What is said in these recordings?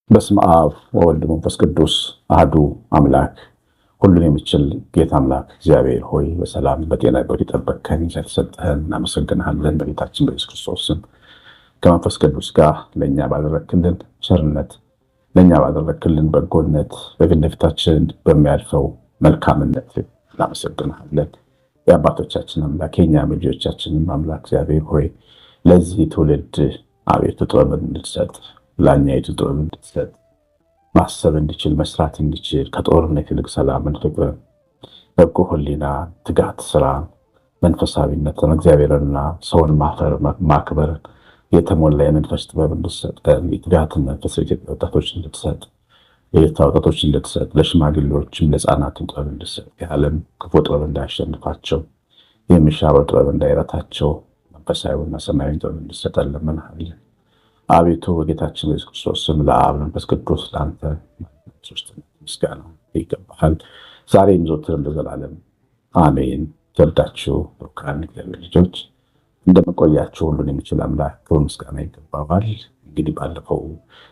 በስመ አብ ወወልድ ወመንፈስ ቅዱስ አሐዱ አምላክ ሁሉን የሚችል ጌታ አምላክ እግዚአብሔር ሆይ በሰላም በጤና የጠበቅከን ስለተሰጠህን እናመሰግንሃለን። በጌታችን በኢየሱስ ክርስቶስ ስም ከመንፈስ ቅዱስ ጋር ለእኛ ባደረክልን ቸርነት፣ ለእኛ ባደረክልን በጎነት፣ በፊት ለፊታችን በሚያልፈው መልካምነት እናመሰግንሃለን። የአባቶቻችን አምላክ የእኛም ልጆቻችንም አምላክ እግዚአብሔር ሆይ ለዚህ ትውልድ አቤቱ ጥበብን እንድትሰጥ ለእኛይቱ ጥበብ እንድትሰጥ ማሰብ እንዲችል መስራት እንዲችል ከጦርነት ይልቅ ሰላምን፣ ፍቅርን፣ በጎ ሕሊና፣ ትጋት፣ ስራ፣ መንፈሳዊነትን፣ እግዚአብሔርና ሰውን ማክበርን የተሞላ የመንፈስ ጥበብ እንድትሰጠን የትጋትን መንፈስ የኢትዮጵያ ወጣቶች እንድትሰጥ የኤርትራ ወጣቶች እንድትሰጥ ለሽማግሌዎችም ለሕፃናትም ጥበብ እንድትሰጥ የዓለም ክፉ ጥበብ እንዳያሸንፋቸው የሚሻረው ጥበብ እንዳይረታቸው መንፈሳዊና ሰማያዊ ጥበብ እንድትሰጠን እንለምንሃለን። አቤቱ በጌታችን በኢየሱስ ክርስቶስ ስም ለአብ መንፈስ ቅዱስ ለአንተ ምስጋና ይገባሃል፣ ዛሬም ዘወትርም ለዘላለም አሜን። ተወዳችሁ ብሩካን እግዚአብሔር ልጆች እንደምቆያችሁ ሁሉን የሚችል አምላክ ክብር ምስጋና ይገባዋል። እንግዲህ ባለፈው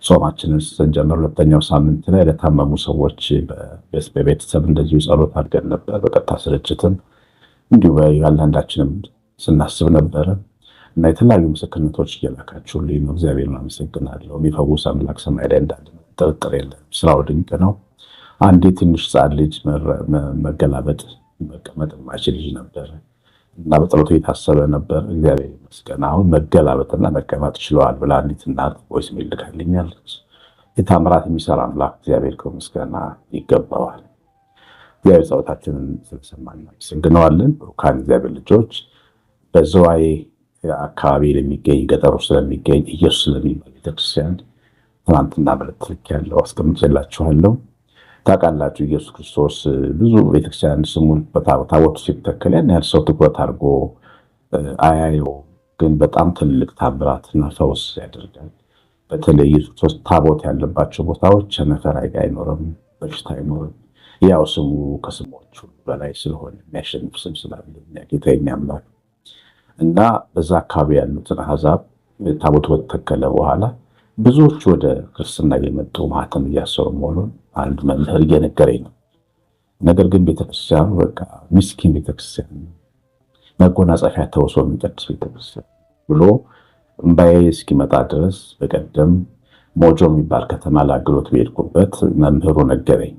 ጾማችንን ስንጀምር ሁለተኛው ሳምንት ላይ ለታመሙ ሰዎች በቤተሰብ እንደዚሁ ጸሎት አድርገን ነበር። በቀጥታ ስርጭትም እንዲሁ ያንዳንዳችንም ስናስብ ነበረ እና የተለያዩ ምስክርነቶች እየላካችሁልኝ ነው። እግዚአብሔርን አመሰግናለሁ። የሚፈውስ አምላክ ሰማይ ላይ እንዳለ ጥርጥር የለም። ስራው ድንቅ ነው። አንዴ ትንሽ ሕፃን ልጅ መገላበጥ መቀመጥ የማይችል ልጅ ነበረ እና በጸሎቱ የታሰበ ነበር። እግዚአብሔር ይመስገን አሁን መገላበጥና መቀመጥ ችለዋል ብላ አንዲት እናት ቮይስ ሜል ልካልኛለች። የታምራት የሚሰራ አምላክ እግዚአብሔር ምስጋና ይገባዋል። እግዚአብሔር ጸሎታችንን ስለሰማን እናመሰግነዋለን። ብሩካን እግዚአብሔር ልጆች በዝዋይ አካባቢ ለሚገኝ ገጠሩ ስለሚገኝ ኢየሱስ ስለሚባል ቤተክርስቲያን ትናንትና መልእክት ልኬያለሁ፣ አስቀምጬላችኋለሁ። ታውቃላችሁ ኢየሱስ ክርስቶስ ብዙ ቤተክርስቲያን ስሙን ታቦቱ ሲተከል ያን ያህል ሰው ትኩረት አድርጎ አያየው፣ ግን በጣም ትልቅ ታምራትና ፈውስ ያደርጋል። በተለይ ኢየሱስ ክርስቶስ ታቦት ያለባቸው ቦታዎች ቸነፈር አይኖርም፣ በሽታ አይኖርም። ያው ስሙ ከስሞቹ በላይ ስለሆነ የሚያሸንፍ ስም ስላለ ጌታ የኛ አምላክ እና በዛ አካባቢ ያሉትን አሕዛብ ታቦቱ በተተከለ በኋላ ብዙዎች ወደ ክርስትና የመጡ ማህተም እያሰሩ መሆኑን አንድ መምህር እየነገረኝ ነው። ነገር ግን ቤተክርስቲያኑ በቃ ምስኪን ቤተክርስቲያን፣ መጎናጸፊያ ተወሶ የሚቀድስ ቤተክርስቲያን ብሎ እምባዬ እስኪመጣ ድረስ በቀደም ሞጆ የሚባል ከተማ ለአገልግሎት በሄድኩበት መምህሩ ነገረኝ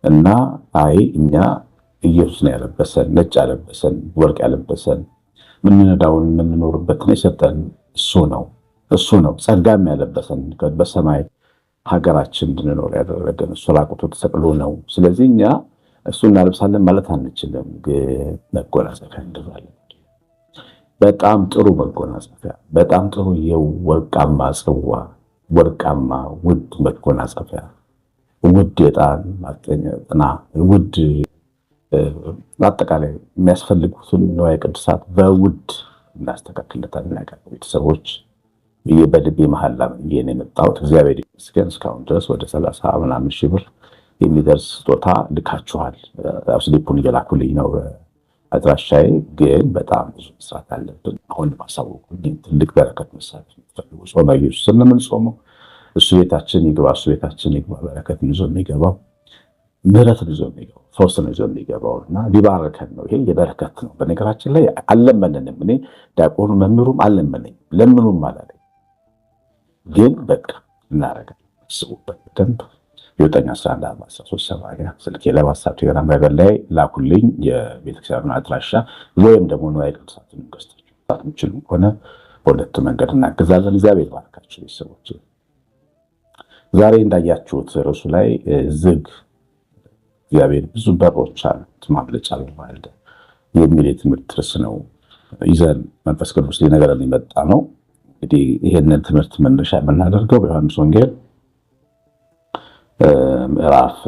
እና አይ እኛ ኢየሱስ ነው ያለበሰን፣ ነጭ ያለበሰን፣ ወርቅ ያለበሰን ምንነዳውን የምንኖርበትን የሰጠን እሱ ነው። ጸጋም ያለበሰን በሰማይ ሀገራችን እንድንኖር ያደረገን እሱ ራቁቱ ተሰቅሎ ነው። ስለዚህ እኛ እሱ እናለብሳለን ማለት አንችልም፣ ግን መጎናጸፊያ እንድራለን። በጣም ጥሩ መጎናጸፊያ፣ በጣም ጥሩ የወርቃማ ጽዋ፣ ወርቃማ ውድ መጎናጸፊያ፣ ውድ የዕጣን ማጠኛ ውድ አጠቃላይ የሚያስፈልጉትን ንዋየ ቅድሳት በውድ እናስተካክለታለን። ያውቃሉ ቤተሰቦች በልቤ መሐላ ይሄን የመጣሁት እግዚአብሔር ይመስገን እስካሁን ድረስ ወደ 30 ምናምን ሺህ ብር የሚደርስ ስጦታ ልካችኋል። ስሊፑን እየላኩልኝ ነው አድራሻዬ። ግን በጣም ብዙ መስራት አለብን። አሁን ማሳወቁኝ ትልቅ በረከት መሳት የምትፈልጉ ጾመ ኢየሱስ ስለምንጾመው እሱ ቤታችን ይግባ በረከት ይዞ የሚገባው ምህረትን ይዞ የሚገባው ፈውስን ይዞ የሚገባውና ሊባርከን ነው። ይሄ የበረከት ነው። በነገራችን ላይ አልለመንንም። እኔ ዲያቆኑ መምህሩም አልለመነኝም፣ ለምኑም አላለኝ። ግን በቃ እናደርጋለን። አስቡበት በደንብ የ9114370 ስልኬ ላይ ዋትስአፕ ቴሌግራም ላይ ላኩልኝ የቤተክርስቲያኑን አድራሻ ወይም ደግሞ ንዋየ ቅድሳትን ገዝታችሁ የምትችሉ ከሆነ በሁለቱ መንገድ እናግዛለን። እግዚአብሔር ባርካችሁ ቤተሰቦች። ዛሬ እንዳያችሁት ርዕሱ ላይ ዝግ እግዚአብሔር ብዙ በሮች አሉት ማምለጫ ማለት የሚል የትምህርት ርዕስ ነው ይዘን መንፈስ ቅዱስ ሊነገረን የመጣ ነው። እንግዲህ ይሄንን ትምህርት መነሻ የምናደርገው በዮሐንስ ወንጌል ምዕራፍ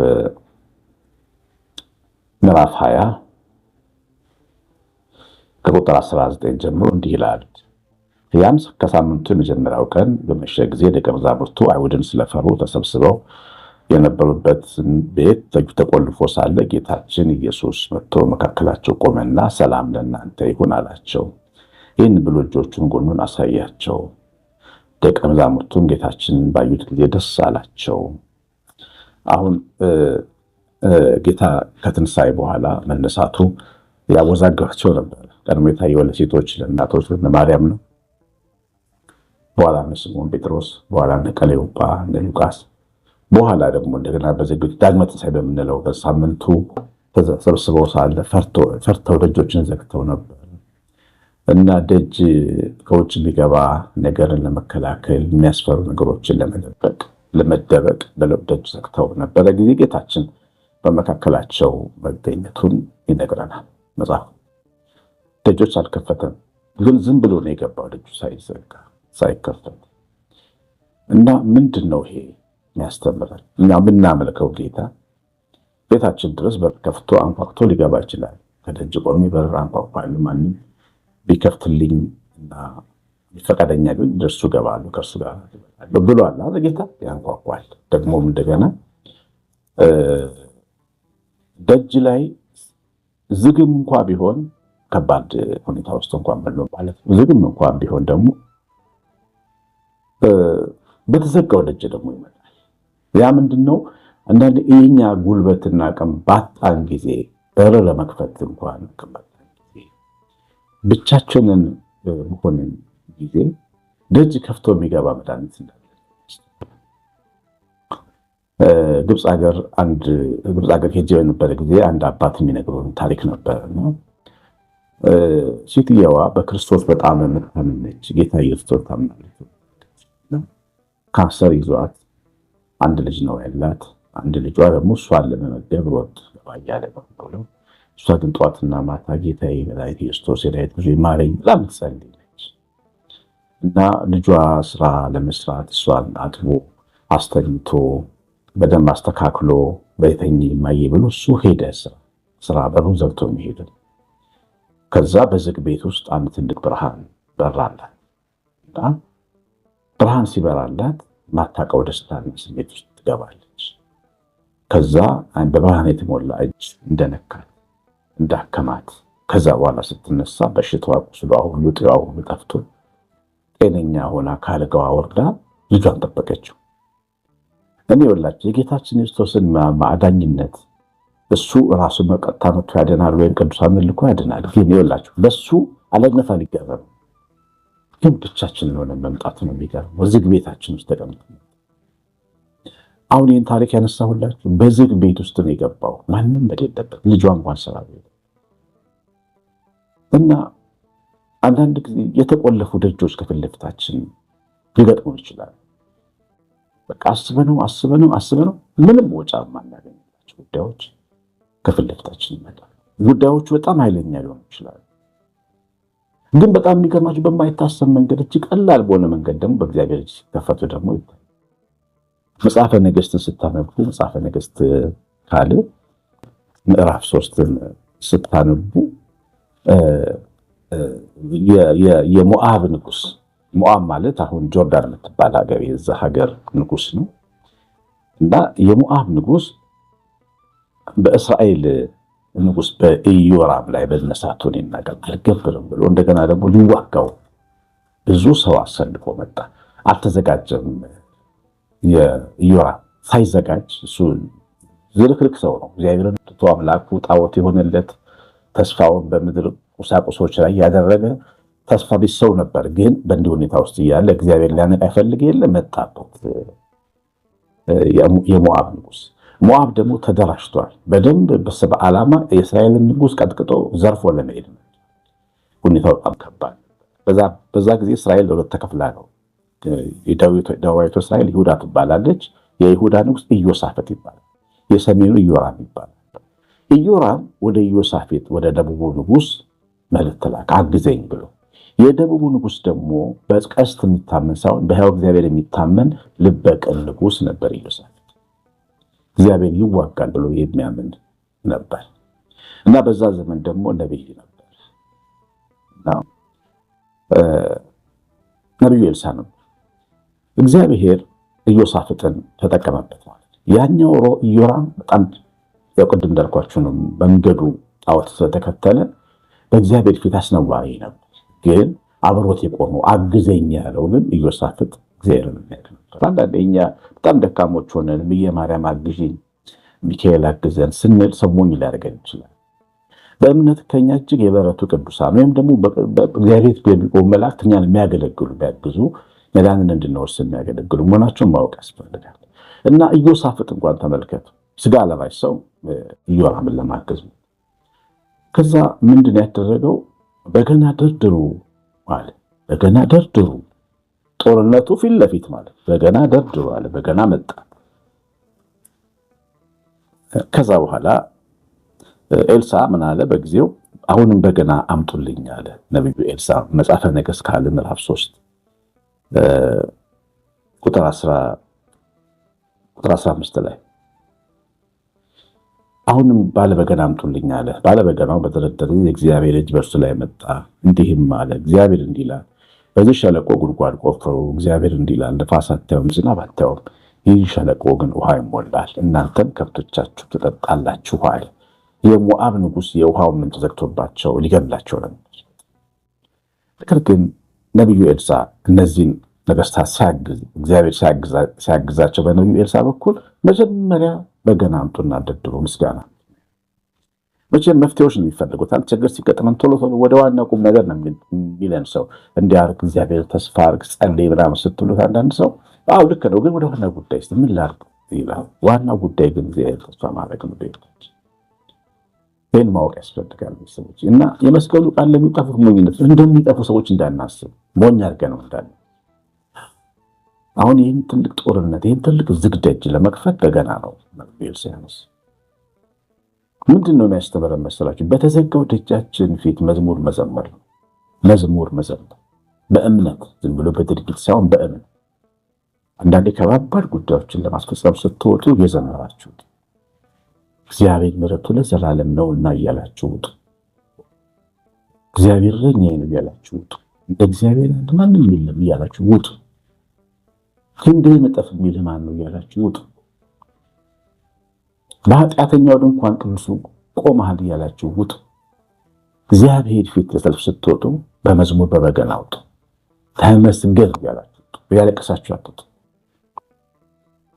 20 ከቁጥር 19 ጀምሮ እንዲህ ይላል። ያም ከሳምንቱ የመጀመሪያው ቀን በመሸ ጊዜ ደቀ መዛሙርቱ አይሁድን ስለፈሩ ተሰብስበው የነበሩበትን ቤት ደጁ ተቆልፎ ሳለ ጌታችን ኢየሱስ መጥቶ መካከላቸው ቆመና ሰላም ለእናንተ ይሁን አላቸው። ይህን ብሎ እጆቹን ጎኑን አሳያቸው። ደቀ መዛሙርቱም ጌታችንን ባዩት ጊዜ ደስ አላቸው። አሁን ጌታ ከትንሣኤ በኋላ መነሳቱ ያወዛገባቸው ነበር። ቀድሞ የታየው ለሴቶች ለእናቶች ለማርያም ነው። በኋላ እነ ስምዖን ጴጥሮስ፣ በኋላ እነ ቀለዮጳ፣ እነ ሉቃስ፣ በኋላ ደግሞ እንደገና በዚህ ዳግመ ትንሣኤ በምንለው በሳምንቱ ተሰብስበው ሳለ ፈርተው ደጆችን ዘግተው ነበር እና ደጅ ከውጭ የሚገባ ነገርን ለመከላከል የሚያስፈሩ ነገሮችን ለመደበቅ ደጅ ዘግተው ነበረ ጊዜ ጌታችን በመካከላቸው መገኘቱን ይነግረናል መጽሐፍ። ደጆች አልከፈተም፣ ግን ዝም ብሎ ነው የገባው ደጁ ሳይከፈት። እና ምንድን ነው ይሄ የሚያስተምረን? እኛ የምናመልከው ጌታ ቤታችን ድረስ በር ከፍቶ አንኳኩቶ ሊገባ ይችላል። ከደጅ ቆሜ በር አንኳኳለሁ፣ ማንም ቢከፍትልኝ እና ፈቃደኛ ግን ደርሱ እገባለሁ ከእርሱ ጋር ብሏል አለ ጌታ። ያንኳኳል። ደግሞም እንደገና ደጅ ላይ ዝግም እንኳ ቢሆን ከባድ ሁኔታ ውስጥ እንኳን መኖር ማለት ዝግም እንኳን ቢሆን ደግሞ በተዘጋው ደጅ ደግሞ ይመጣል። ያ ምንድነው? አንዳንድ የኛ ጉልበትና አቅም ባጣን ጊዜ በር ለመክፈት እንኳን ከባጣን ጊዜ ብቻችንን በሆንን ጊዜ ደጅ ከፍቶ የሚገባ መድኃኒት እንዳለ ግብፅ ሀገር ሄጄ በነበረ ጊዜ አንድ አባት የሚነግሩን ታሪክ ነበር ነው። ሴትየዋ በክርስቶስ በጣም የምታምን ነች። ጌታ ኢየሱስ ታምናለች። ካንሰር ይዟት አንድ ልጅ ነው ያላት። አንድ ልጇ ደግሞ እሷን ለመመገብ ሮጥ ባያለ ነው። እሷ ግን ጠዋትና ማታ ጌታዬ መድኃኒቴ ኢየሱስ የዳዊት ልጅ ማረኝ ብላ ምትጸልያለች። እና ልጇ ስራ ለመስራት እሷን አጥቦ አስተኝቶ በደንብ አስተካክሎ በተኝ ማየ ብሎ እሱ ሄደ ስራ በሩን ዘግቶ የሚሄድ። ከዛ በዝግ ቤት ውስጥ አንድ ትልቅ ብርሃን በራላት እና ብርሃን ሲበራላት ማታውቀው ደስታና ስሜት ውስጥ ትገባለች። ከዛ በብርሃን የተሞላ እጅ እንደነካት እንዳከማት፣ ከዛ በኋላ ስትነሳ በሽታዋ ቁስሏ ሁሉ ጤናዋ ሁሉ ጠፍቶ ጤነኛ ሆና ካልጋዋ ወርዳ ልጇን ጠበቀችው። እኔ ወላችሁ የጌታችን ክርስቶስን ማዳኝነት እሱ ራሱ መቀጣ መጥቶ ያድናል ወይም ቅዱሳን ልኮ ያድናል። ግን ይወላችሁ በሱ አለነፋ ሊገረም ግን ብቻችንን ሆነን መምጣት ነው የሚገርመው። በዝግ ቤታችን ውስጥ ተቀምጠን አሁን ይህን ታሪክ ያነሳሁላችሁ በዝግ ቤት ውስጥ ነው የገባው፣ ማንም በሌለበት ልጇ እንኳን ስራ ቤት እና አንዳንድ ጊዜ የተቆለፉ ደጆች ከፊት ለፊታችን ሊገጥሙን ይችላል። በቃ አስበነው ምንም ወጫ ማናገኝላቸው ጉዳዮች ከፊት ለፊታችን ይመጣሉ። ጉዳዮቹ በጣም ኃይለኛ ሊሆኑ ይችላሉ። ግን በጣም የሚገርማችሁ በማይታሰብ መንገድ ቀላል በሆነ መንገድ ደግሞ በእግዚአብሔር እጅ ሲከፈቱ ደግሞ ይታያል። መጽሐፈ ነገሥትን ስታነቡ መጽሐፈ ነገሥት ካልዕ ምዕራፍ 3ን ስታነቡ የሞዓብ ንጉስ፣ ሞዓብ ማለት አሁን ጆርዳን የምትባል ሀገር የዛ ሀገር ንጉስ ነው እና የሞዓብ ንጉስ በእስራኤል ንጉስ በኢዮራም ላይ በነሳቱን ይናገር አልገብርም ብሎ እንደገና ደግሞ ሊዋጋው ብዙ ሰው አሰልፎ መጣ። አልተዘጋጀም። የኢዮራም ሳይዘጋጅ እሱ ዝርክርክ ሰው ነው። እግዚአብሔርን ትቶ አምላኩ ጣዖት የሆነለት ተስፋውን በምድር ቁሳቁሶች ላይ ያደረገ ተስፋ ቢስ ሰው ነበር። ግን በእንዲህ ሁኔታ ውስጥ እያለ እግዚአብሔር ሊያነቃ ይፈልግ የለ መጣበት የሞዓብ ንጉስ። ሞዓብ ደግሞ ተደራጅቷል በደንብ በዓላማ የእስራኤልን ንጉስ ቀጥቅጦ ዘርፎ ለመሄድ ነው። ሁኔታው በጣም ከባድ። በዛ ጊዜ እስራኤል ለሁለት ተከፍላ ነው። ደቡባዊቱ እስራኤል ይሁዳ ትባላለች። የይሁዳ ንጉስ ኢዮሳፍጥ ይባላል። የሰሜኑ ኢዮራም ይባላል። ኢዮራም ወደ ኢዮሳፍጥ ወደ ደቡቡ ንጉስ መልእክት ላከ አግዘኝ ብሎ። የደቡቡ ንጉስ ደግሞ በቀስት የሚታመን ሳይሆን በሕያው እግዚአብሔር የሚታመን ልበቅን ንጉስ ነበር ኢዮሳፍጥ። እግዚአብሔር ይዋጋል ብሎ የሚያምን ነበር እና በዛ ዘመን ደግሞ ነብይ ነበር እና ነብዩ ኤልሳ ነበር። እግዚአብሔር ኢዮሳፍጥን ተጠቀመበት ማለት ነው። ያኛው ኢዮራም በጣም ቅድም እንዳልኳችሁ ነው። መንገዱ ጣዖት ስለተከተለ በእግዚአብሔር ፊት አስነዋሪ ነበር። ግን አብሮት የቆመው አግዘኝ ያለው ግን ኢዮሳፍጥ እግዚአብሔርን የሚያውቅ ነበር። አንዳንዴ እኛ በጣም ደካሞች ሆነን እምዬ ማርያም አግዢኝ፣ ሚካኤል አግዘን ስንል ሰው ሞኝ ሊያደርገን ይችላል። በእምነት ከኛ እጅግ የበረቱ ቅዱሳን ወይም ደግሞ እግዚአብሔር የሚቆሙ መላእክት እኛን የሚያገለግሉ የሚያግዙ መዳንን እንድንወርስ የሚያገለግሉ መሆናቸውን ማወቅ ያስፈልጋል። እና ኢዮሳፍጥ እንኳን ተመልከቱ፣ ስጋ ለባሽ ሰው ኢዮራምን ለማገዝ ነው። ከዛ ምንድን ያደረገው? በገና ደርድሩ አለ። በገና ደርድሩ፣ ጦርነቱ ፊት ለፊት ማለት በገና ደርድሩ አለ። በገና መጣ። ከዛ በኋላ ኤልሳ ምን አለ? በጊዜው አሁንም በገና አምጡልኝ አለ ነቢዩ ኤልሳ። መጽሐፈ ነገሥት ካልዕ ምዕራፍ 3 ቁጥር 15 ላይ አሁንም ባለበገና አምጡልኝ አለ። ባለበገናው በተደረደረ የእግዚአብሔር እጅ በእርሱ ላይ መጣ። እንዲህም አለ፣ እግዚአብሔር እንዲህ ይላል፣ በዚህ ሸለቆ ጉድጓድ ቆፍሩ። እግዚአብሔር እንዲህ ይላል፣ ነፋስ አታዩም፣ ዝናብ አታዩም፣ ይህ ሸለቆ ግን ውሃ ይሞላል፣ እናንተም ከብቶቻችሁ ትጠጣላችሁ አለ። የሞዓብ ንጉሥ የውሃውን ምንጭ ዘግቶባቸው ሊገድላቸው ነበር። ነገር ግን ነቢዩ ኤልሳ እነዚህን ነገስታት ሲያግዝ፣ እግዚአብሔር ሲያግዛቸው በነቢዩ ኤልሳ በኩል መጀመሪያ በገና አምጡና ደርድሩ፣ ምስጋና። መቼም መፍትሄዎች ነው የሚፈልጉት። አንድ ችግር ሲገጥመን ቶሎ ወደ ዋና ቁም ነገር ነው የሚለን ሰው። እንዲያርግ እግዚአብሔር ተስፋ አርግ፣ ጸልይ ምናምን ስትሉት አንዳንድ ሰው አዎ ልክ ነው፣ ግን ወደ ዋና ጉዳይ ስ ምን ላርግ ይላል። ዋናው ጉዳይ ግን እግዚአብሔር ተስፋ ማድረግ ነው። ይህን ማወቅ ያስፈልጋል ሰዎች። እና የመስቀሉ ቃል ለሚጠፉት ሞኝነት እንደሚጠፉ ሰዎች እንዳናስብ፣ ሞኝ አድርገን ነው እንዳለ። አሁን ይህን ትልቅ ጦርነት ይህን ትልቅ ዝግ ደጅ ለመክፈት በገና ነው ኤልሳ ያነሳ። ምንድን ነው የሚያስተምረን መሰላችሁ? በተዘጋው ደጃችን ፊት መዝሙር መዘመር ነው። መዝሙር መዘመር በእምነት ዝም ብሎ በድርጊት ሳይሆን በእምነት። አንዳንዴ ከባባድ ጉዳዮችን ለማስፈጸም ስትወጡ የዘመራችሁት እግዚአብሔር ምሕረቱ ለዘላለም ነውና እያላችሁ ውጡ። እግዚአብሔር እረኛዬ ነው እያላችሁ ውጡ። እንደ እግዚአብሔር ማንም የለም እያላችሁ ውጡ። ክንድህ መጠፍ የሚልህ ማን ነው እያላችሁ ውጡ። በኃጢአተኛው ድንኳን ቅዱሱ ቆመሃል እያላችሁ ውጡ። እግዚአብሔር ፊት ለሰልፍ ስትወጡ በመዝሙር በበገና ውጡ። ተመስገን እያላችሁ ውጡ። እያለቀሳችሁ አትውጡ።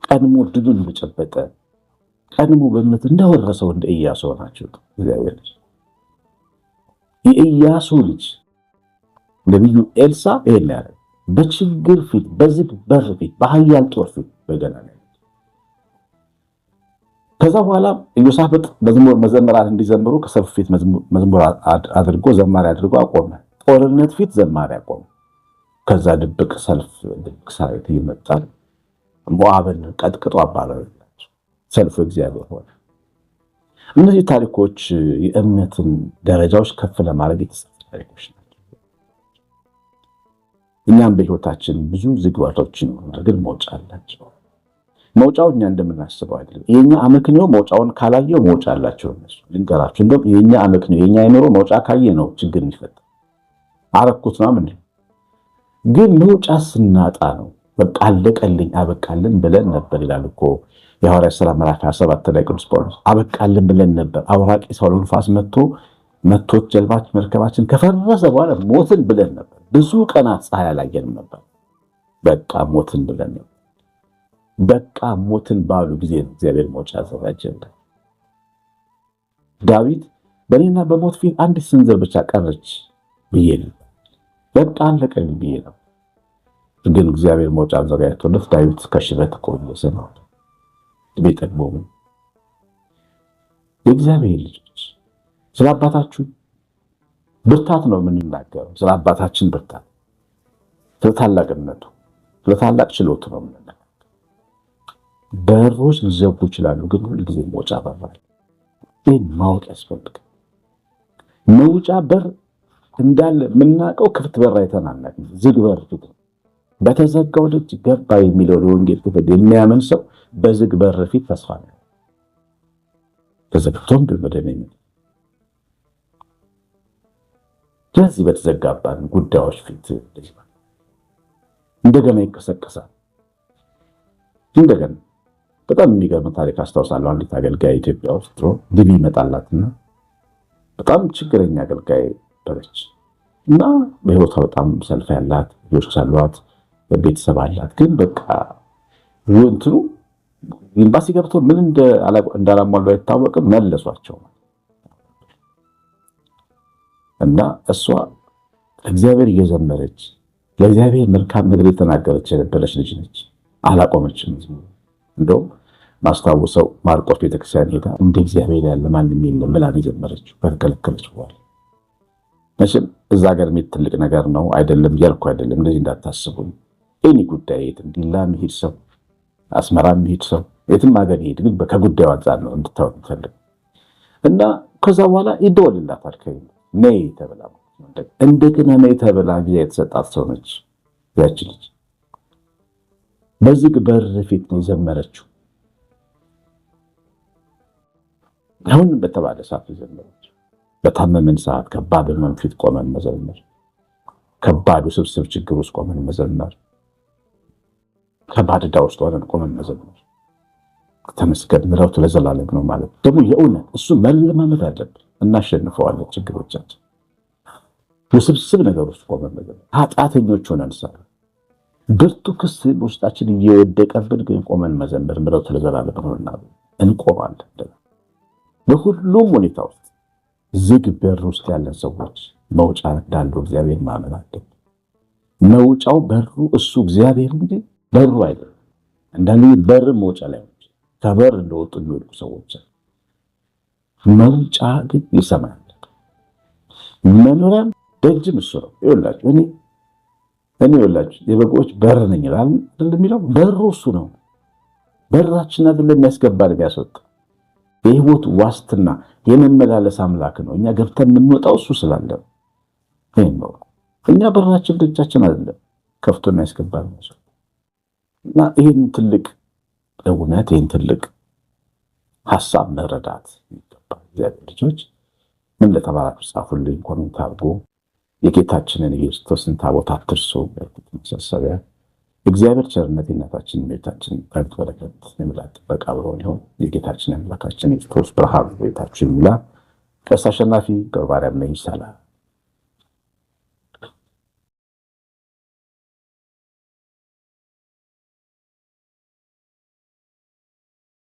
ቀድሞ ድሉን እንደጨበጠ ቀድሞ በእምነት እንደወረሰው እንደ ኢያሱ ሆናችሁ እግዚአብሔር የኢያሱ ልጅ ነቢዩ ኤልሳ ይሄን ያለ በችግር ፊት፣ በዝግ በር ፊት፣ በኃያል ጦር ፊት በገና ነው። ከዛ በኋላ ኢዮሳፍጥ መዘምራን እንዲዘምሩ ከሰልፍ ፊት መዝሙር አድርጎ ዘማሪ አድርጎ አቆመ። ጦርነት ፊት ዘማሪ አቆመ። ከዛ ድብቅ ሰልፍ ድብቅ ሰራዊት ይመጣል። ሞዓብን ቀጥቅጦ አባረረ። ሰልፉ እግዚአብሔር ሆነ። እነዚህ ታሪኮች የእምነትን ደረጃዎች ከፍ ለማድረግ የተጻፉ ታሪኮች ናቸው። እኛም በሕይወታችን ብዙ ዝግባቶች ይኖሩናል፣ ግን መውጫ አላቸው። መውጫው እኛ እንደምናስበው አይደለም። የኛ አመክንዮ መውጫውን ካላየው መውጫ አላቸው እነሱ። ልንገራችሁ፣ እንደውም የኛ አመክንዮ የኛ አይኖሮ መውጫ ካየ ነው ችግር የሚፈጠር። አረኩት ነው ምን ግን መውጫ ስናጣ ነው በቃ አለቀልኝ አበቃልን ብለን ነበር ይላል እኮ የሐዋርያት ሥራ ምዕራፍ 27 ላይ ቅዱስ ጳውሎስ። አበቃልን ብለን ነበር። አውራቂ ሰው ንፋስ መጥቶት ጀልባችን መርከባችን ከፈረሰ በኋላ ሞትን ብለን ነበር። ብዙ ቀናት ፀሐይ አላየንም ነበር። በቃ ሞትን ብለን ነበር። በቃ ሞትን ባሉ ጊዜ ነው እግዚአብሔር መውጫ አዘጋጀልን። ዳዊት በእኔና በሞት ፊት አንዲት ስንዝር ብቻ ቀረች ብዬ ነበር። በቃ አለቀልኝ ብዬ ነበር። ግን እግዚአብሔር መውጫ አዘጋጅቶለት ዳዊት ከሽበት ቆየሰ ነው። ቤተግሞ የእግዚአብሔር ልጆች ስለ አባታችሁ ብርታት ነው የምንናገረው። ስለ አባታችን ብርታት፣ ስለ ታላቅነቱ፣ ስለ ታላቅ ችሎቱ ነው የምንናገረው። በሮች ሊዘጉ ይችላሉ፣ ግን ሁል ጊዜ መውጫ በር አለ። ይህን ማወቅ ያስፈልጋል። መውጫ በር እንዳለ የምናውቀው ክፍት በር አይተናናቅ፣ ዝግ በር ፊት በተዘጋው ደጅ ገባ የሚለው የወንጌል ክፍል የሚያምን ሰው በዝግ በር ፊት ተስፋ ነው። ተዘግቶም በመደነኝ ስለዚህ በተዘጋባን ጉዳዮች ፊት እንደገና ይቀሰቀሳል። እንደገና በጣም የሚገርም ታሪክ አስታውሳለሁ። አንዲት አገልጋይ ኢትዮጵያ ውስጥ ድል ይመጣላትና በጣም ችግረኛ አገልጋይ ነበረች እና በሕይወቷ በጣም ሰልፍ ያላት ልጆች አሏት። ቤተሰብ አላት። ግን በቃ እንትኑ ኤምባሲ ገብቶ ምን እንዳላሟሉ አይታወቅም፣ መለሷቸው። እና እሷ እግዚአብሔር እየዘመረች ለእግዚአብሔር መልካም ነገር የተናገረች የነበረች ልጅ ነች። አላቆመችም። እንደውም ማስታወሰው ማርቆስ ቤተክርስቲያን ሄዳ እንደ እግዚአብሔር ያለ ማንም የለም ብላ የጀመረችው ከተከለከለች በኋላ። መቼም እዛ ሀገር ትልቅ ነገር ነው አይደለም እያልኩ አይደለም፣ እንደዚህ እንዳታስቡ። ኤኒ ጉዳይ የትም ዲላ የሚሄድ ሰው፣ አስመራ የሚሄድ ሰው፣ የትም ሀገር ይሄድ፣ ግን ከጉዳዩ አንጻር ነው እንድታወቅ ፈልግ እና ከዛ በኋላ ይደወልላታል። ነይ ተብላ እንደገና ነይ ተብላ ጊዜ የተሰጣት ሰው ነች ያች ልጅ። በዝግ በር ፊት ነው የዘመረችው። አሁን በተባለ ሰዓት የዘመረችው በታመመን ሰዓት ከባድ ሕመም ፊት ቆመን መዘመር፣ ከባድ ውስብስብ ችግር ውስጥ ቆመን መዘመር፣ ከባድ ዕዳ ውስጥ ሆነን ቆመን መዘመር። ተመስገን ምሕረቱ ለዘላለም ነው ማለት ደግሞ የእውነት እሱ መለማመድ አለብን። እናሸንፈዋለን ችግሮቻችን። ውስብስብ ነገር ውስጥ ቆመን መዘመር፣ ኃጢአተኞች ሆነን ሳለ ብርቱ ክስ ውስጣችን እየወደቀብን ግን ቆመን መዘመር ምሕረቱ ለዘላለም ነውና እንቆማለን። በሁሉም ሁኔታ ውስጥ ዝግ በር ውስጥ ያለን ሰዎች መውጫ እንዳለው እግዚአብሔር ማመን አለብን። መውጫው በሩ እሱ እግዚአብሔር እንጂ በሩ አይደለም። አንዳንድ በር መውጫ ላይ ከበር እንደወጡ የሚወድቁ ሰዎች መውጫ ግን ይሰማል። መኖሪያም ደጅም እሱ ነው። ይኸውላችሁ እኔ ይኸውላችሁ የበጎች በር ነኝ ይላል የሚለው በሩ እሱ ነው። በራችን አይደለም የሚያስገባን የሚያስወጣ የሕይወት ዋስትና የመመላለስ አምላክ ነው። እኛ ገብተን የምንወጣው እሱ ስላለ ነው። እኛ በራችን ደጃችን አይደለም ከፍቶ የሚያስገባን እና ይህን ትልቅ እውነት ይህን ትልቅ ሐሳብ መረዳት ይገባል። እግዚአብሔር ልጆች ምን ለተባላችሁ ጻፉልኝ፣ ኮሜንት አድርጎ የጌታችንን ኢየሱስ ክርስቶስን ታቦት አትርሱ። መሳሰቢያ እግዚአብሔር ቸርነት የእናታችን ቤታችን ረድኤት በረከት የምላት ጥበቃ አብሮን ይሁን። የጌታችን አምላካችን የክርስቶስ ብርሃን ቤታችን ይሙላ። ቀሲስ አሸናፊ ገብረማርያም ነኝ። ሰላም